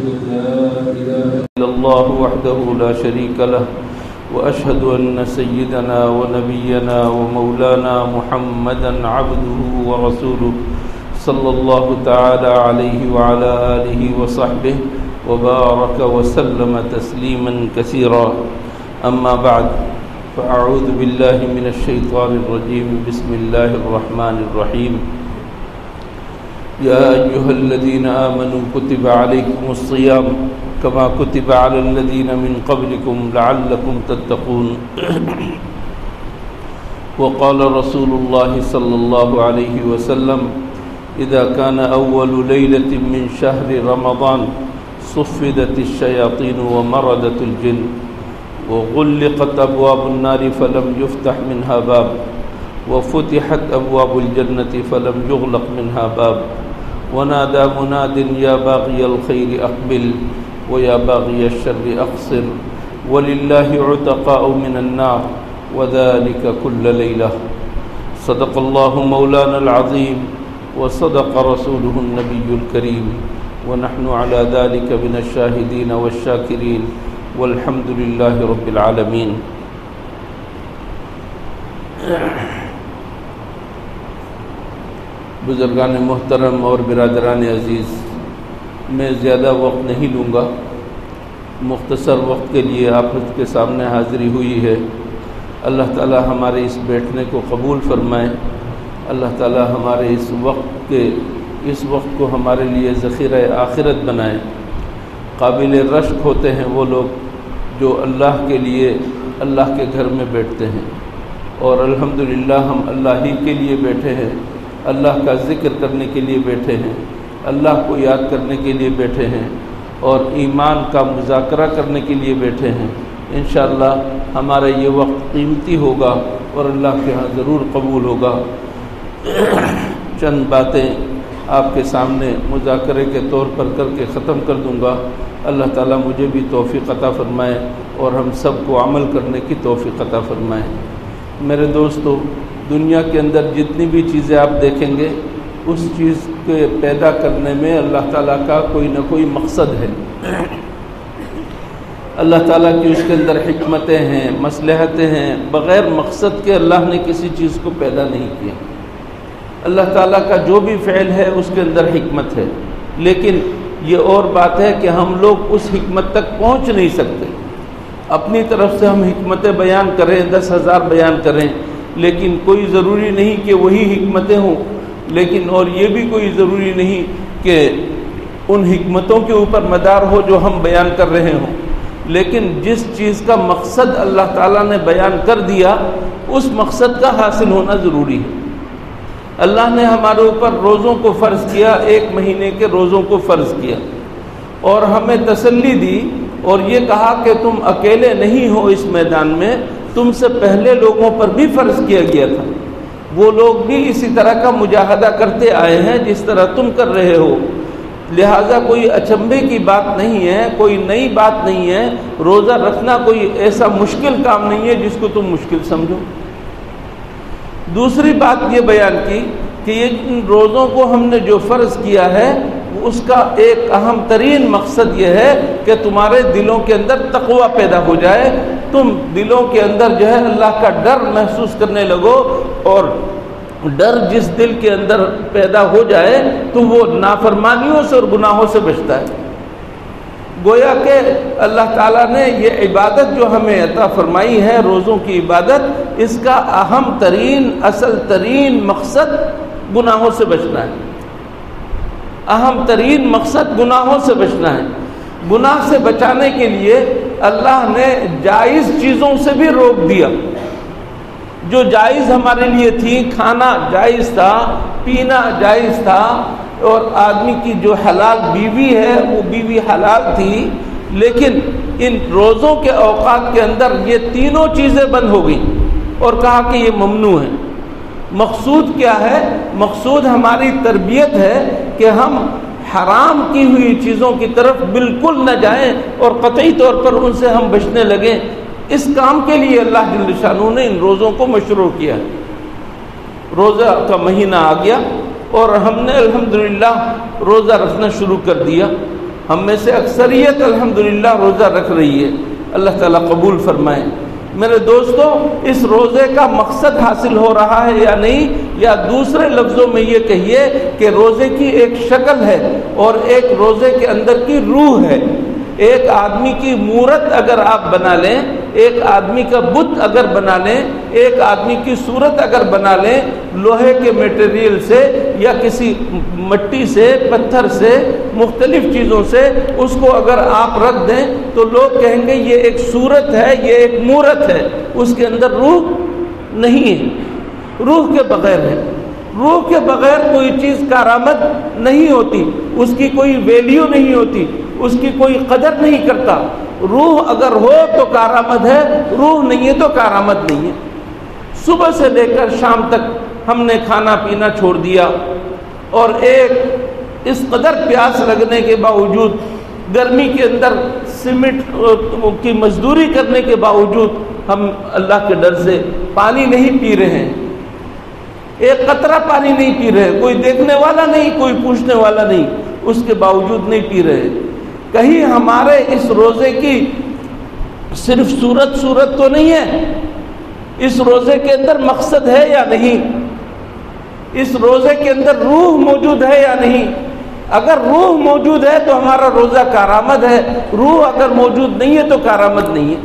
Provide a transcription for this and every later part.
أن لا إله إلا الله وحده لا شريك له وأشهد أن سيدنا ونبينا ومولانا محمدا عبده ورسوله صلى الله تعالى عليه وعلى آله وصحبه وبارك وسلم تسليما كثيرا. أما بعد، فأعوذ بالله من الشيطان الرجيم. بسم الله الرحمن الرحيم. يا أيها الذين آمنوا كتب عليكم الصيام كما كتب على الذين من قبلكم لعلكم تتقون. وقال رسول الله صلى الله عليه وسلم: إذا كان أول ليلة من شهر رمضان صفدت الشياطين ومردت الجن وغلقت أبواب النار فلم يفتح منها باب وفتحت أبواب الجنة فلم يغلق منها باب ونادى مناد: يا باغي الخير أقبل ويا باغي الشر أقصر ولله عتقاء من النار وذلك كل ليلة. صدق الله مولانا العظيم وصدق رسوله النبي الكريم ونحن على ذلك من الشاهدين والشاكرين والحمد لله رب العالمين. بزرگان محترم اور برادران عزیز، میں زیادہ وقت نہیں لوں گا. مختصر وقت کے لیے آپ کے سامنے حاضری ہوئی ہے. اللہ تعالی ہمارے اس بیٹھنے کو قبول فرمائے. اللہ تعالی ہمارے اس وقت کو ہمارے لیے ذخیرہ آخرت بنائے. قابل رشک ہوتے ہیں وہ لوگ جو اللہ کے لیے اللہ کے گھر میں بیٹھتے ہیں، اور الحمدللہ ہم اللہ ہی کے لیے بیٹھے ہیں، اللہ کا ذکر کرنے کے لیے بیٹھے ہیں، اللہ کو یاد کرنے کے لیے بیٹھے ہیں، اور ایمان کا مذاکرہ کرنے کے لیے بیٹھے ہیں. انشاءاللہ ہمارا یہ وقت قیمتی ہوگا اور اللہ کے ہاں ضرور قبول ہوگا. چند باتیں آپ کے سامنے مذاکرے کے طور پر کر کے ختم کر دوں گا. اللہ تعالیٰ مجھے بھی توفیق عطا فرمائے اور ہم سب کو عمل کرنے کی توفیق عطا فرمائے. میرے دوستو، دنیا کے اندر جتنی بھی چیزیں آپ دیکھیں گے، اس چیز کے پیدا کرنے میں اللہ تعالیٰ کا کوئی نہ کوئی مقصد ہے. اللہ تعالیٰ کی اس کے اندر حکمتیں ہیں، مصلحتیں ہیں. بغیر مقصد کے اللہ نے کسی چیز کو پیدا نہیں کیا. اللہ تعالیٰ کا جو بھی فعل ہے اس کے اندر حکمت ہے، لیکن یہ اور بات ہے کہ ہم لوگ اس حکمت تک پہنچ نہیں سکتے. اپنی طرف سے ہم حکمتیں بیان کریں، 10,000 بیان کریں، لیکن کوئی ضروری نہیں کہ وہی حکمتیں ہوں، لیکن اور یہ بھی کوئی ضروری نہیں کہ ان حکمتوں کے اوپر مدار ہو جو ہم بیان کر رہے ہوں. لیکن جس چیز کا مقصد اللہ تعالیٰ نے بیان کر دیا، اس مقصد کا حاصل ہونا ضروری ہے. اللہ نے ہمارے اوپر روزوں کو فرض کیا، 1 مہینے کے روزوں کو فرض کیا، اور ہمیں تسلی دی اور یہ کہا کہ تم اکیلے نہیں ہو اس میدان میں، تم سے پہلے لوگوں پر بھی فرض کیا گیا تھا. وہ لوگ بھی اسی طرح کا مجاہدہ کرتے آئے ہیں جس طرح تم کر رہے ہو. لہٰذا کوئی اچنبھے کی بات نہیں ہے، کوئی نئی بات نہیں ہے. روزہ رکھنا کوئی ایسا مشکل کام نہیں ہے جس کو تم مشکل سمجھو. دوسری بات یہ بیان کی کہ یہ روزوں کو ہم نے جو فرض کیا ہے، اس کا ایک اہم ترین مقصد یہ ہے کہ تمہارے دلوں کے اندر تقوی پیدا ہو جائے. تم دلوں کے اندر جو ہے اللہ کا ڈر محسوس کرنے لگو، اور ڈر جس دل کے اندر پیدا ہو جائے تو وہ نافرمانیوں سے اور گناہوں سے بچتا ہے. گویا کہ اللہ تعالیٰ نے یہ عبادت جو ہمیں عطا فرمائی ہے، روزوں کی عبادت، اس کا اہم ترین اصل ترین مقصد گناہوں سے بچنا ہے. اہم ترین مقصد گناہوں سے بچنا ہے. گناہ سے بچانے کے لیے اللہ نے جائز چیزوں سے بھی روک دیا. جو جائز ہمارے لیے تھی، کھانا جائز تھا، پینا جائز تھا، اور آدمی کی جو حلال بیوی ہے وہ بیوی حلال تھی، لیکن ان روزوں کے اوقات کے اندر یہ تینوں چیزیں بند ہو گئیں اور کہا کہ یہ ممنوع ہے. مقصود کیا ہے؟ مقصود ہماری تربیت ہے کہ ہم حرام کی ہوئی چیزوں کی طرف بالکل نہ جائیں اور قطعی طور پر ان سے ہم بچنے لگیں. اس کام کے لیے اللہ جل شانہ نے ان روزوں کو مشروع کیا. روزہ کا مہینہ آ گیا اور ہم نے الحمدللہ روزہ رکھنا شروع کر دیا. ہم میں سے اکثریت الحمدللہ روزہ رکھ رہی ہے، اللہ تعالیٰ قبول فرمائے۔ میرے دوستو، اس روزے کا مقصد حاصل ہو رہا ہے یا نہیں، یا دوسرے لفظوں میں یہ کہیے کہ روزے کی ایک شکل ہے اور ایک روزے کے اندر کی روح ہے۔ ایک آدمی کی مورت اگر آپ بنا لیں، ایک آدمی کا بت اگر بنا لیں، ایک آدمی کی صورت اگر بنا لیں لوہے کے میٹیریل سے یا کسی مٹی سے، پتھر سے، مختلف چیزوں سے، اس کو اگر آپ رکھ دیں تو لوگ کہیں گے یہ ایک صورت ہے، یہ ایک مورت ہے، اس کے اندر روح نہیں ہے، روح کے بغیر ہے۔ روح کے بغیر کوئی چیز کارآمد نہیں ہوتی، اس کی کوئی ویلیو نہیں ہوتی، اس کی کوئی قدر نہیں کرتا۔ روح اگر ہو تو کارآمد ہے، روح نہیں ہے تو کارآمد نہیں ہے۔ صبح سے لے کر شام تک ہم نے کھانا پینا چھوڑ دیا، اور ایک اس قدر پیاس لگنے کے باوجود، گرمی کے اندر سیمنٹ کی مزدوری کرنے کے باوجود ہم اللہ کے ڈر سے پانی نہیں پی رہے ہیں، ایک قطرہ پانی نہیں پی رہے، کوئی دیکھنے والا نہیں، کوئی پوچھنے والا نہیں، اس کے باوجود نہیں پی رہے۔ کہیں ہمارے اس روزے کی صرف صورت تو نہیں ہے، اس روزے کے اندر مقصد ہے یا نہیں، اس روزے کے اندر روح موجود ہے یا نہیں۔ اگر روح موجود ہے تو ہمارا روزہ کارآمد ہے، روح اگر موجود نہیں ہے تو کارآمد نہیں ہے۔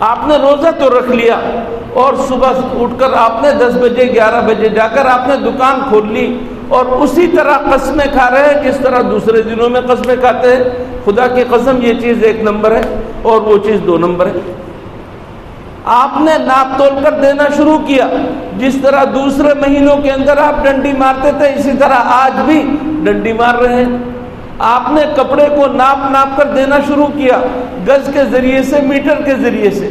آپ نے روزہ تو رکھ لیا اور صبح اٹھ کر آپ نے 10 بجے 11 بجے جا کر آپ نے دکان کھول لی اور اسی طرح قسمیں کھا رہے ہیں جس طرح دوسرے دنوں میں قسمیں کھاتے ہیں۔ خدا کی قسم یہ چیز 1 نمبر ہے اور وہ چیز 2 نمبر ہے۔ آپ نے ناپ تول کر دینا شروع کیا، جس طرح دوسرے مہینوں کے اندر آپ ڈنڈی مارتے تھے اسی طرح آج بھی ڈنڈی مار رہے ہیں۔ آپ نے کپڑے کو ناپ کر دینا شروع کیا، گز کے ذریعے سے، میٹر کے ذریعے سے۔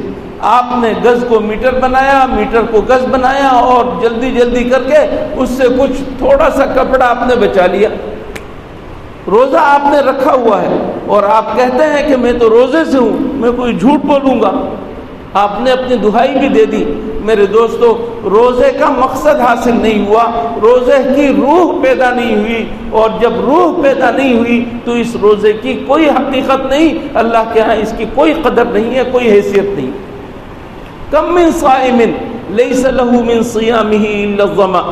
آپ نے گز کو میٹر بنایا، میٹر کو گز بنایا، اور جلدی جلدی کر کے اس سے کچھ تھوڑا سا کپڑا آپ نے بچا لیا۔ روزہ آپ نے رکھا ہوا ہے اور آپ کہتے ہیں کہ میں تو روزے سے ہوں، میں کوئی جھوٹ بولوں گا۔ آپ نے اپنی دہائی بھی دے دی۔ میرے دوستو، روزے کا مقصد حاصل نہیں ہوا، روزے کی روح پیدا نہیں ہوئی، اور جب روح پیدا نہیں ہوئی تو اس روزے کی کوئی حقیقت نہیں، اللہ کے ہاں اس کی کوئی قدر نہیں ہے، کوئی حیثیت نہیں۔ کم من صائم لیس له من صیامہ الا الظمأ،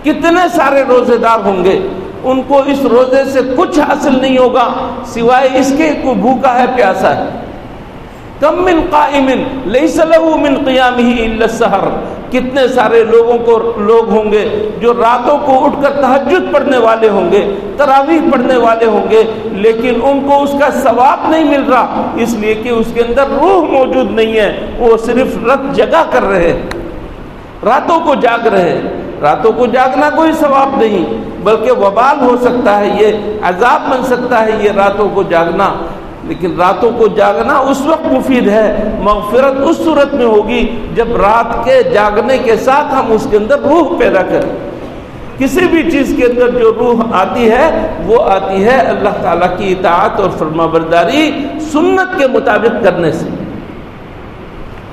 کتنے سارے روزے دار ہوں گے، ان کو اس روزے سے کچھ حاصل نہیں ہوگا سوائے اس کے کو بھوکا ہے، پیاسا ہے۔ کم من قائم لیس له من قیامہ الا السحر، کتنے سارے لوگ ہوں گے جو راتوں کو اٹھ کر تہجد پڑھنے والے ہوں گے، تراویح پڑھنے والے ہوں گے، لیکن ان کو اس کا ثواب نہیں مل رہا، اس لیے کہ اس کے اندر روح موجود نہیں ہے، وہ صرف رات جگا کر رہے، راتوں کو جاگ رہے۔ راتوں کو جاگنا کوئی ثواب نہیں بلکہ وبال ہو سکتا ہے، یہ عذاب بن سکتا ہے یہ راتوں کو جاگنا، لیکن راتوں کو جاگنا اس وقت مفید ہے، مغفرت اس صورت میں ہوگی جب رات کے جاگنے کے ساتھ ہم اس کے اندر روح پیدا کریں۔ کسی بھی چیز کے اندر جو روح آتی ہے وہ آتی ہے اللہ تعالیٰ کی اطاعت اور فرما برداری سنت کے مطابق کرنے سے۔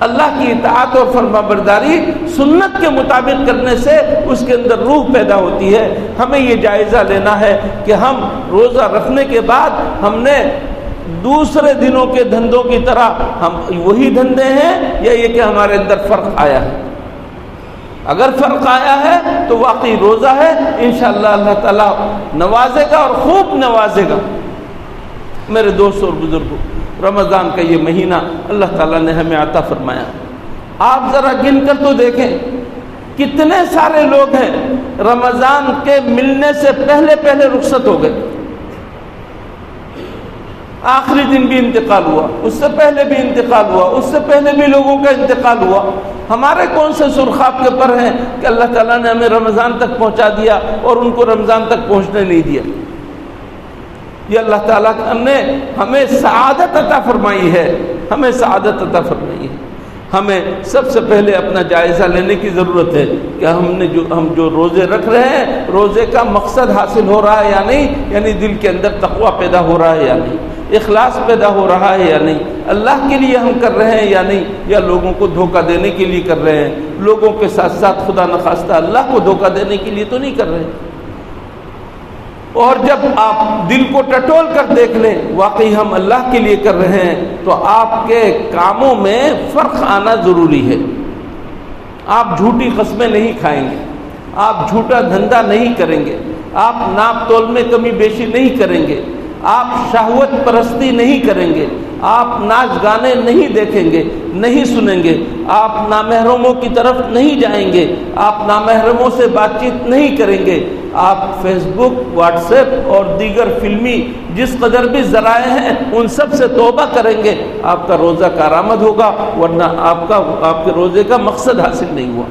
اللہ کی اطاعت اور فرما برداری سنت کے مطابق کرنے سے اس کے اندر روح پیدا ہوتی ہے۔ ہمیں یہ جائزہ لینا ہے کہ ہم روزہ رکھنے کے بعد ہم نے دوسرے دنوں کے دھندوں کی طرح ہم وہی دھندے ہیں یا یہ کہ ہمارے اندر فرق آیا ہے۔ اگر فرق آیا ہے تو واقعی روزہ ہے، انشاءاللہ اللہ تعالیٰ نوازے گا اور خوب نوازے گا۔ میرے دوستوں اور بزرگوں، رمضان کا یہ مہینہ اللہ تعالیٰ نے ہمیں عطا فرمایا۔ آپ ذرا گن کر تو دیکھیں کتنے سارے لوگ ہیں رمضان کے ملنے سے پہلے رخصت ہو گئے، آخری دن بھی انتقال ہوا، اس سے پہلے بھی انتقال ہوا، اس سے پہلے بھی لوگوں کا انتقال ہوا۔ ہمارے کون سے سرخاب کے پر ہیں کہ اللہ تعالیٰ نے ہمیں رمضان تک پہنچا دیا اور ان کو رمضان تک پہنچنے نہیں دیا؟ یہ اللہ تعالیٰ نے ہمیں سعادت عطا فرمائی ہے، ہمیں سعادت عطا فرمائی ہے۔ ہمیں سب سے پہلے اپنا جائزہ لینے کی ضرورت ہے کہ ہم جو روزے رکھ رہے ہیں روزے کا مقصد حاصل ہو رہا ہے یا نہیں، یعنی دل کے اندر تقویٰ پیدا ہو رہا ہے یا نہیں، اخلاص پیدا ہو رہا ہے یا نہیں، اللہ کے لیے ہم کر رہے ہیں یا نہیں، یا لوگوں کو دھوکہ دینے کے لیے کر رہے ہیں، لوگوں کے ساتھ ساتھ خدا نخواستہ اللہ کو دھوکہ دینے کے لیے تو نہیں کر رہے۔ اور جب آپ دل کو ٹٹول کر دیکھ لیں واقعی ہم اللہ کے لیے کر رہے ہیں تو آپ کے کاموں میں فرق آنا ضروری ہے۔ آپ جھوٹی قسمیں نہیں کھائیں گے، آپ جھوٹا دھندا نہیں کریں گے، آپ ناپ تول میں کمی بیشی نہیں کریں گے، آپ شہوت پرستی نہیں کریں گے، آپ ناچ گانے نہیں دیکھیں گے، نہیں سنیں گے، آپ نامحرموں کی طرف نہیں جائیں گے، آپ نامحرموں سے بات چیت نہیں کریں گے، آپ فیس بک، واٹس ایپ اور دیگر فلمی جس قدر بھی ذرائع ہیں ان سب سے توبہ کریں گے، آپ کا روزہ کارآمد ہوگا، ورنہ آپ کے روزے کا مقصد حاصل نہیں ہوا۔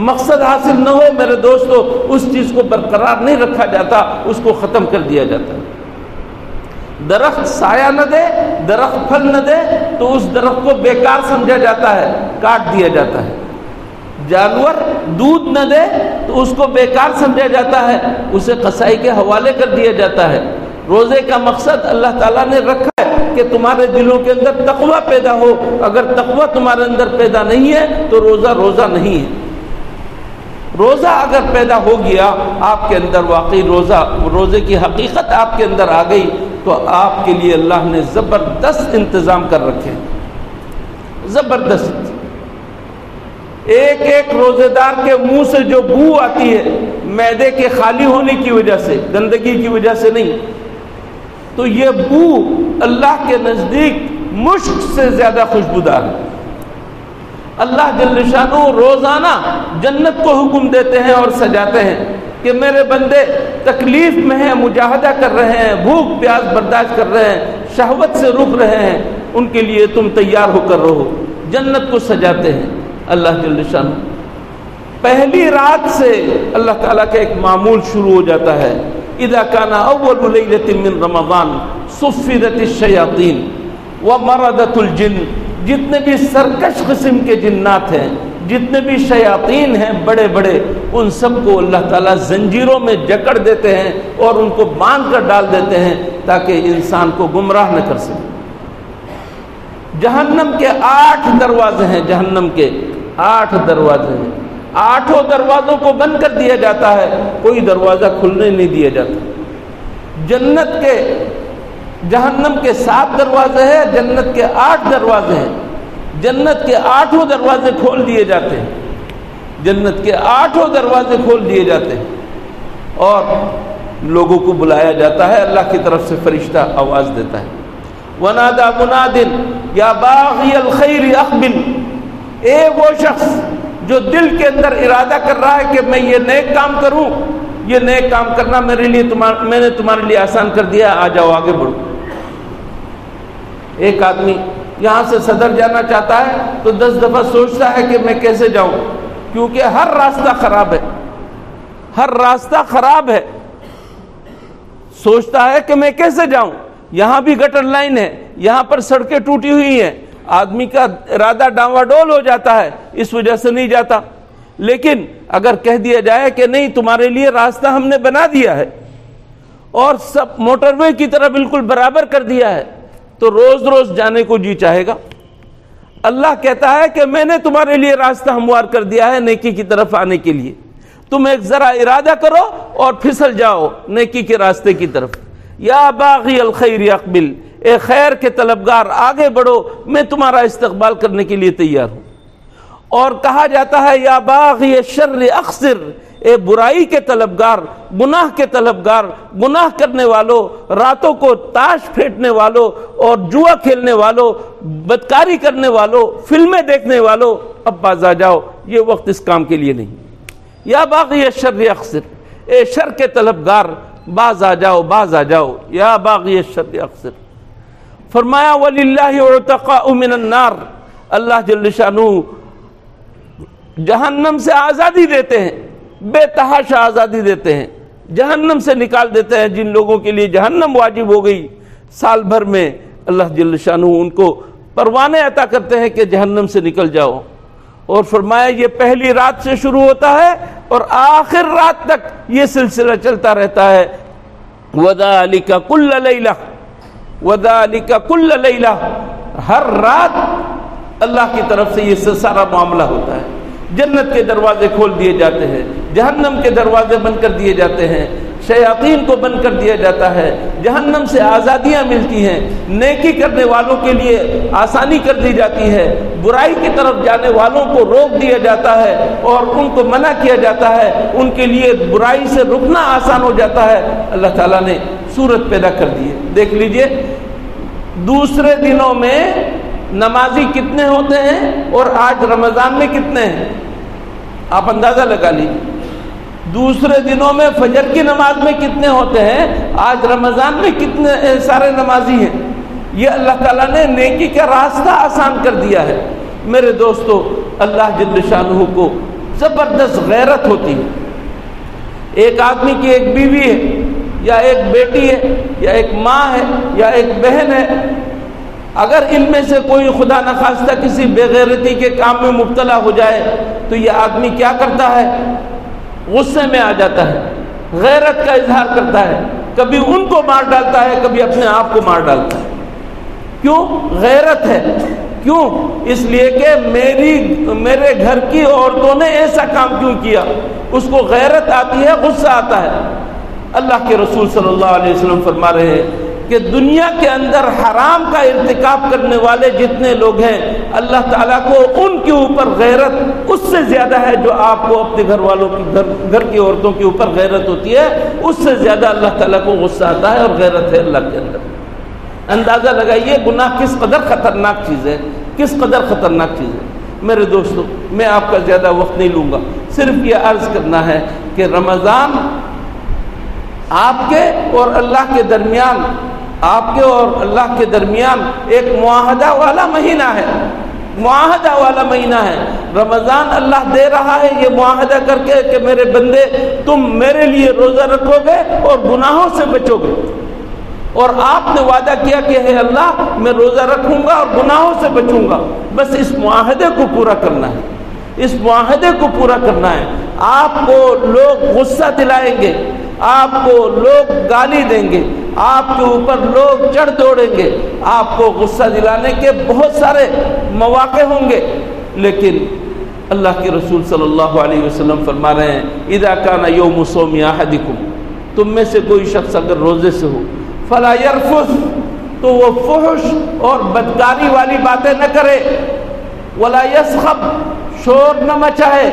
مقصد حاصل نہ ہو میرے دوستو، اس چیز کو برقرار نہیں رکھا جاتا، اس کو ختم کر دیا جاتا ہے۔ درخت سایہ نہ دے، درخت پھل نہ دے تو اس درخت کو بیکار سمجھا جاتا ہے، کاٹ دیا جاتا ہے۔ جانور دودھ نہ دے تو اس کو بیکار سمجھا جاتا ہے، اسے قصائی کے حوالے کر دیا جاتا ہے۔ روزے کا مقصد اللہ تعالیٰ نے رکھا ہے کہ تمہارے دلوں کے اندر تقویٰ پیدا ہو، اگر تقویٰ تمہارے اندر پیدا نہیں ہے تو روزہ نہیں ہے۔ روزہ اگر پیدا ہو گیا آپ کے اندر، واقعی روزے کی حقیقت آپ کے اندر آ گئی تو آپ کے لیے اللہ نے زبردست انتظام کر رکھے، زبردست۔ ایک ایک روزے دار کے منہ سے جو بو آتی ہے معدے کے خالی ہونے کی وجہ سے، گندگی کی وجہ سے نہیں، تو یہ بو اللہ کے نزدیک مشک سے زیادہ خوشبودار ہے۔ اللہ جل شانہ روزانہ جنت کو حکم دیتے ہیں اور سجاتے ہیں کہ میرے بندے تکلیف میں ہیں، مجاہدہ کر رہے ہیں، بھوک پیاس برداشت کر رہے ہیں، شہوت سے رک رہے ہیں، ان کے لیے تم تیار ہو کر رہو۔ جنت کو سجاتے ہیں اللہ جل شانہ۔ پہلی رات سے اللہ تعالیٰ کا ایک معمول شروع ہو جاتا ہے، اذا کان اول لیلۃ من رمضان صفدت الشیاطین ومردت الجن۔ جتنے بھی سرکش قسم کے جنات ہیں، جتنے بھی شیاطین ہیں بڑے بڑے، ان سب کو اللہ تعالیٰ زنجیروں میں جکڑ دیتے ہیں اور ان کو باندھ کر ڈال دیتے ہیں تاکہ انسان کو گمراہ نہ کر سکے۔ جہنم کے 8 دروازے ہیں، جہنم کے 8 دروازے ہیں، 8 دروازوں کو بند کر دیا جاتا ہے، کوئی دروازہ کھلنے نہیں دیا جاتا۔ جہنم کے 7 دروازے ہیں، جنت کے 8 دروازے ہیں، جنت کے 8 دروازے کھول دیے جاتے ہیں، جنت کے 8 دروازے کھول دیے جاتے ہیں اور لوگوں کو بلایا جاتا ہے، اللہ کی طرف سے فرشتہ آواز دیتا ہے، وَنَادَى مُنَادٍ يَا بَاغِيَ الْخَيْرِ أَقْبِلْ۔ اے وہ شخص جو دل کے اندر ارادہ کر رہا ہے کہ میں یہ نیک کام کروں، یہ نیک کام کرنا میرے لیے میں نے تمہارے لیے آسان کر دیا، آ جاؤ آگے بڑھو۔ ایک آدمی یہاں سے صدر جانا چاہتا ہے تو 10 دفعہ سوچتا ہے کہ میں کیسے جاؤں، کیونکہ ہر راستہ خراب ہے، ہر راستہ خراب ہے، سوچتا ہے کہ میں کیسے جاؤں، یہاں بھی گٹر لائن ہے، یہاں پر سڑکیں ٹوٹی ہوئی ہیں، آدمی کا ارادہ ڈاواں ڈول ہو جاتا ہے، اس وجہ سے نہیں جاتا۔ لیکن اگر کہہ دیا جائے کہ نہیں تمہارے لیے راستہ ہم نے بنا دیا ہے اور سب موٹر وے کی طرح بالکل برابر کر دیا ہے تو روز روز جانے کو جی چاہے گا۔ اللہ کہتا ہے کہ میں نے تمہارے لیے راستہ ہموار کر دیا ہے نیکی کی طرف آنے کے لیے، تم ایک ذرا ارادہ کرو اور پھسل جاؤ نیکی کے راستے کی طرف۔ یا باغی الخیر اقبل، اے خیر کے طلبگار آگے بڑھو، میں تمہارا استقبال کرنے کے لیے تیار ہوں۔ اور کہا جاتا ہے یا باغی الشر اقصر، اے برائی کے طلبگار، گناہ کے طلبگار، گناہ کرنے والوں، راتوں کو تاش پھینٹنے والوں اور جوا کھیلنے والوں، بدکاری کرنے والوں، فلمیں دیکھنے والوں، اب باز آ جاؤ، یہ وقت اس کام کے لیے نہیں۔ یا باغی الشر اقصر، اے شر کے طلبگار باز آ جاؤ، باز آ جاؤ، یا باغی الشر اقصر۔ فرمایا وَلِلَّهِ عُتَقَاءُ مِنَ النَّارِ، اللہ جل شانہ جہنم سے آزادی دیتے ہیں، بے تحاشا آزادی دیتے ہیں، جہنم سے نکال دیتے ہیں۔ جن لوگوں کے لیے جہنم واجب ہو گئی سال بھر میں، اللہ جل شانہ ان کو پروانے عطا کرتے ہیں کہ جہنم سے نکل جاؤ۔ اور فرمایا یہ پہلی رات سے شروع ہوتا ہے اور آخر رات تک یہ سلسلہ چلتا رہتا ہے۔ وَذَلِكَ كُلَّ لَيْلَةٍ، وَذَلِكَ كُلَّ لَيْلَةٍ، ہر رات اللہ کی طرف سے یہ سارا معاملہ ہوتا ہے۔ جنت کے دروازے کھول دیے جاتے ہیں، جہنم کے دروازے بند کر دیے جاتے ہیں، شیاطین کو بند کر دیا جاتا ہے، جہنم سے آزادیاں ملتی ہیں، نیکی کرنے والوں کے لیے آسانی کر دی جاتی ہے، برائی کی طرف جانے والوں کو روک دیا جاتا ہے اور ان کو منع کیا جاتا ہے، ان کے لیے برائی سے رکنا آسان ہو جاتا ہے۔ اللہ تعالیٰ نے صورت پیدا کر دی ہے۔ دیکھ لیجئے دوسرے دنوں میں نمازی کتنے ہوتے ہیں اور آج رمضان میں کتنے ہیں، آپ اندازہ لگا لیجیے۔ دوسرے دنوں میں فجر کی نماز میں کتنے ہوتے ہیں، آج رمضان میں کتنے سارے نمازی ہیں۔ یہ اللہ تعالیٰ نے نیکی کا راستہ آسان کر دیا ہے۔ میرے دوستو، اللہ جل شانہ کو زبردست غیرت ہوتی ہے۔ ایک آدمی کی ایک بیوی ہے یا ایک بیٹی ہے یا ایک ماں ہے یا ایک بہن ہے، اگر ان میں سے کوئی خدا نخواستہ کسی بے غیرتی کے کام میں مبتلا ہو جائے تو یہ آدمی کیا کرتا ہے، غصے میں آ جاتا ہے، غیرت کا اظہار کرتا ہے، کبھی ان کو مار ڈالتا ہے، کبھی اپنے آپ کو مار ڈالتا ہے۔ کیوں؟ غیرت ہے۔ کیوں؟ اس لیے کہ میرے گھر کی عورتوں نے ایسا کام کیوں کیا، اس کو غیرت آتی ہے، غصہ آتا ہے۔ اللہ کے رسول صلی اللہ علیہ وسلم فرما رہے ہیں کہ دنیا کے اندر حرام کا ارتکاب کرنے والے جتنے لوگ ہیں، اللہ تعالیٰ کو ان کے اوپر غیرت اس سے زیادہ ہے جو آپ کو اپنے گھر والوں کی گھر کی عورتوں کے اوپر غیرت ہوتی ہے، اس سے زیادہ اللہ تعالیٰ کو غصہ آتا ہے اور غیرت ہے اللہ کے اندر۔ اندازہ لگائیے گناہ کس قدر خطرناک چیز ہے، کس قدر خطرناک چیز ہے۔ میرے دوستو، میں آپ کا زیادہ وقت نہیں لوں گا، صرف یہ عرض کرنا ہے کہ رمضان آپ کے اور اللہ کے درمیان، آپ کے اور اللہ کے درمیان ایک معاہدہ والا مہینہ ہے، معاہدہ والا مہینہ ہے۔ رمضان اللہ دے رہا ہے یہ معاہدہ کر کے کہ میرے بندے تم میرے لیے روزہ رکھو گے اور گناہوں سے بچو گے، اور آپ نے وعدہ کیا کہ ہے اللہ میں روزہ رکھوں گا اور گناہوں سے بچوں گا۔ بس اس معاہدے کو پورا کرنا ہے، اس معاہدے کو پورا کرنا ہے۔ آپ کو لوگ غصہ دلائیں گے، آپ کو لوگ گالی دیں گے، آپ کے اوپر لوگ چڑھ دوڑیں گے، آپ کو غصہ دلانے کے بہت سارے مواقع ہوں گے، لیکن اللہ کے رسول صلی اللہ علیہ وسلم فرما رہے ہیں اذا کان یوم صوم احدکم، تم میں سے کوئی شخص اگر روزے سے ہو، فلا یرفث، تو وہ فحش اور بدکاری والی باتیں نہ کرے، ولا یسخب، شور نہ مچائے،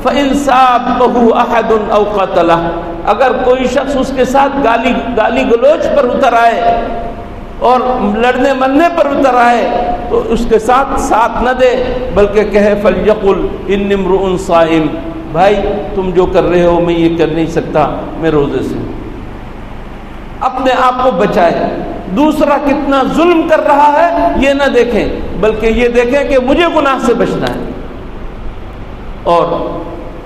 فإن سابہ احد او قتلہ، اگر کوئی شخص اس کے ساتھ گالی گلوچ پر اتر آئے اور لڑنے مرنے پر اتر آئے تو اس کے ساتھ نہ دے، بلکہ کہے فلیقل انی امرؤ صائم، بھائی تم جو کر رہے ہو میں یہ کر نہیں سکتا، میں روزے سے ہوں۔ اپنے آپ کو بچائے، دوسرا کتنا ظلم کر رہا ہے یہ نہ دیکھیں، بلکہ یہ دیکھیں کہ مجھے گناہ سے بچنا ہے۔ اور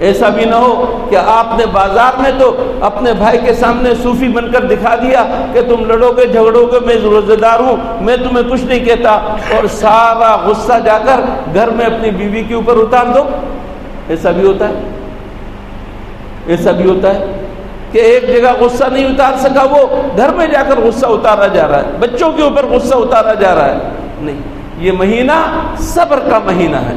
ایسا بھی نہ ہو کہ آپ نے بازار میں تو اپنے بھائی کے سامنے صوفی بن کر دکھا دیا کہ تم لڑو گے جھگڑو گے، میں روزہ دار ہوں، میں تمہیں کچھ نہیں کہتا، اور سارا غصہ جا کر گھر میں اپنی بیوی کے اوپر اتار دو۔ ایسا بھی ہوتا ہے، ایسا بھی ہوتا ہے کہ ایک جگہ غصہ نہیں اتار سکا، وہ گھر میں جا کر غصہ اتارا جا رہا ہے، بچوں کے اوپر غصہ اتارا جا رہا ہے۔ نہیں، یہ مہینہ صبر کا مہینہ ہے،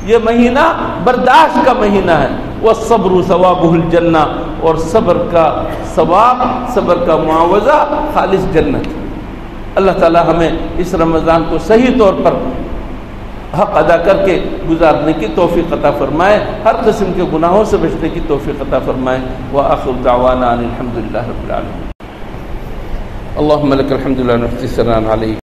یہ مہینہ برداشت کا مہینہ ہے۔ والصبر ثوابہ الجنہ، اور صبر کا ثواب، صبر کا معاوضہ خالص جنت۔ اللہ تعالی ہمیں اس رمضان کو صحیح طور پر حق ادا کر کے گزارنے کی توفیق عطا فرمائے، ہر قسم کے گناہوں سے بچنے کی توفیق عطا فرمائے۔ وآخر دعوانا ان الحمد للہ رب العالمین۔ اللہم لک الحمد للہ نحصی ثناء علیک